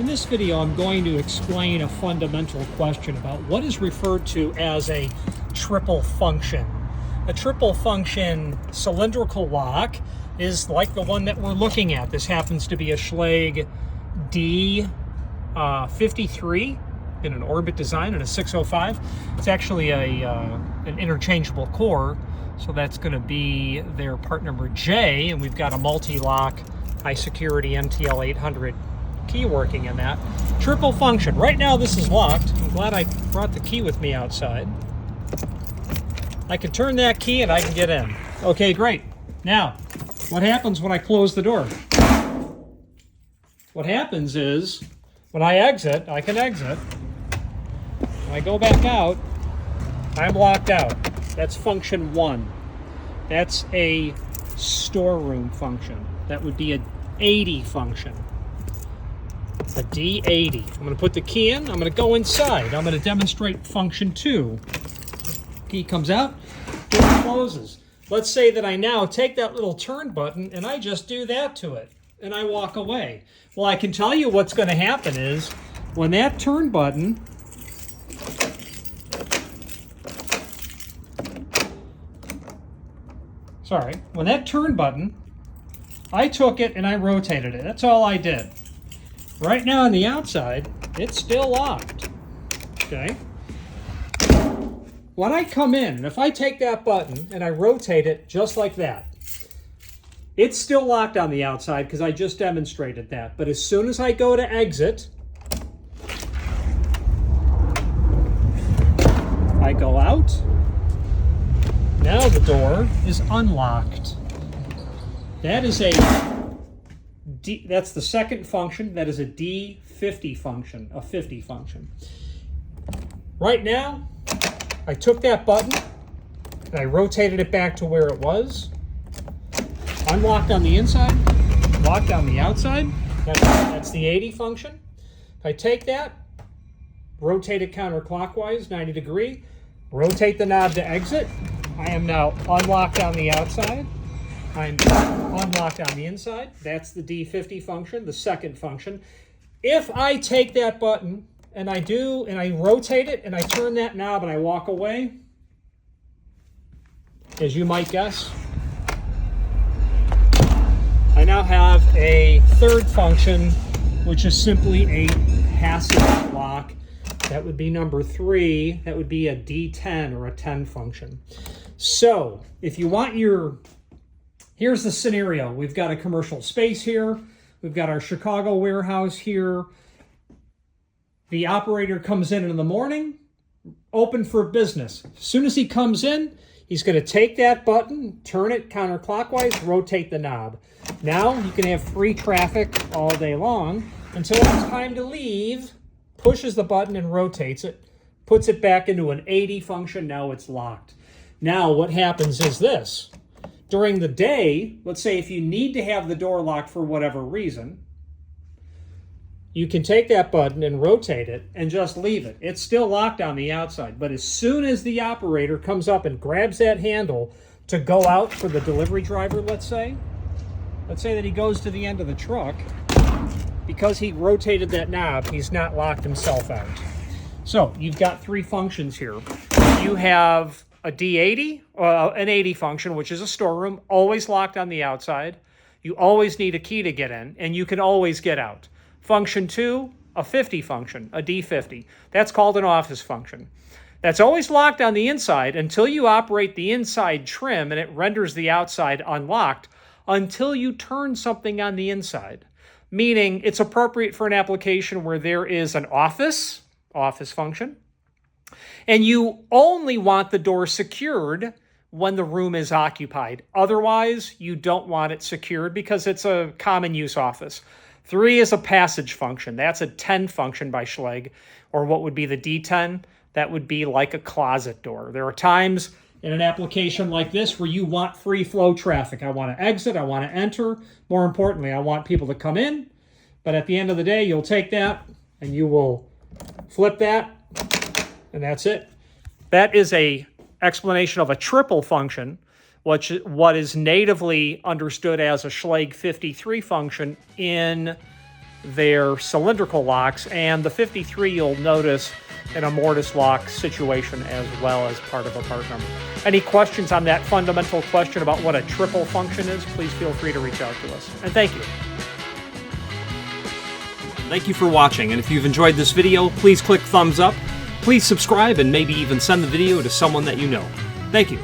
In this video, I'm going to explain a fundamental question about what is referred to as a triple function. A triple function cylindrical lock is like the one that we're looking at. This happens to be a Schlage D53 in an Orbit design and a 605. It's actually an interchangeable core, so that's going to be their part number J, and we've got a multi-lock high security MTL 800 key working in that. Triple function. Right now this is locked. I'm glad I brought the key with me outside. I can turn that key and I can get in. Okay, great. Now, what happens when I close the door? What happens is, when I exit, I can exit. When I go back out, I'm locked out. That's function 1. That's a storeroom function. That would be a 80 function. A D80. I'm going to put the key in. I'm going to go inside. I'm going to demonstrate function 2. Key comes out, door closes. Let's say that I now take that little turn button and I just do that to it and I walk away. Well, I can tell you what's going to happen is when that turn button when that turn button, I took it and I rotated it. That's all I did. Right now on the outside, it's still locked. Okay? When I come in, if I take that button and I rotate it just like that, it's still locked on the outside because I just demonstrated that. But as soon as I go to exit, I go out. Now the door is unlocked. That is that's the second function. That is a D50 function, a 50 function. Right now, I took that button and I rotated it back to where it was. Unlocked on the inside, locked on the outside. That's the 80 function. If I take that, rotate it counterclockwise, 90 degree, rotate the knob to exit. I am now unlocked on the outside. I'm unlocked on the inside. That's the D50 function, the second function. If I take that button and I rotate it and I turn that knob and I walk away, as you might guess, I now have a third function, which is simply a passive lock. That would be number 3. That would be a D10 or a 10 function. So if you want here's the scenario. We've got a commercial space here. We've got our Chicago warehouse here. The operator comes in the morning, open for business. As soon as he comes in, he's going to take that button, turn it counterclockwise, rotate the knob. Now you can have free traffic all day long until it's time to leave, pushes the button and rotates it, puts it back into an 80 function. Now it's locked. Now what happens is this. During the day, let's say if you need to have the door locked for whatever reason, you can take that button and rotate it and just leave it. It's still locked on the outside, but as soon as the operator comes up and grabs that handle to go out for the delivery driver, let's say that he goes to the end of the truck, because he rotated that knob, he's not locked himself out. So you've got 3 functions here. You have a D80, an 80 function, which is a storeroom, always locked on the outside. You always need a key to get in, and you can always get out. Function 2, a 50 function, a D50. That's called an office function. That's always locked on the inside until you operate the inside trim, and it renders the outside unlocked until you turn something on the inside. Meaning it's appropriate for an application where there is an office function, and you only want the door secured when the room is occupied. Otherwise, you don't want it secured because it's a common use office. 3 is a passage function. That's a 10 function by Schlage, or what would be the D10. That would be like a closet door. There are times in an application like this where you want free flow traffic. I want to exit, I want to enter. More importantly, I want people to come in. But at the end of the day, you'll take that and you will flip that, and that's it. That is a explanation of a triple function, what is natively understood as a Schlage 53 function in they're cylindrical locks, and the 53 you'll notice in a mortise lock situation as well as part of a part number. Any questions on that fundamental question about what a triple function is, please feel free to reach out to us. And thank you. Thank you for watching, and if you've enjoyed this video, please click thumbs up, please subscribe, and maybe even send the video to someone that you know. Thank you.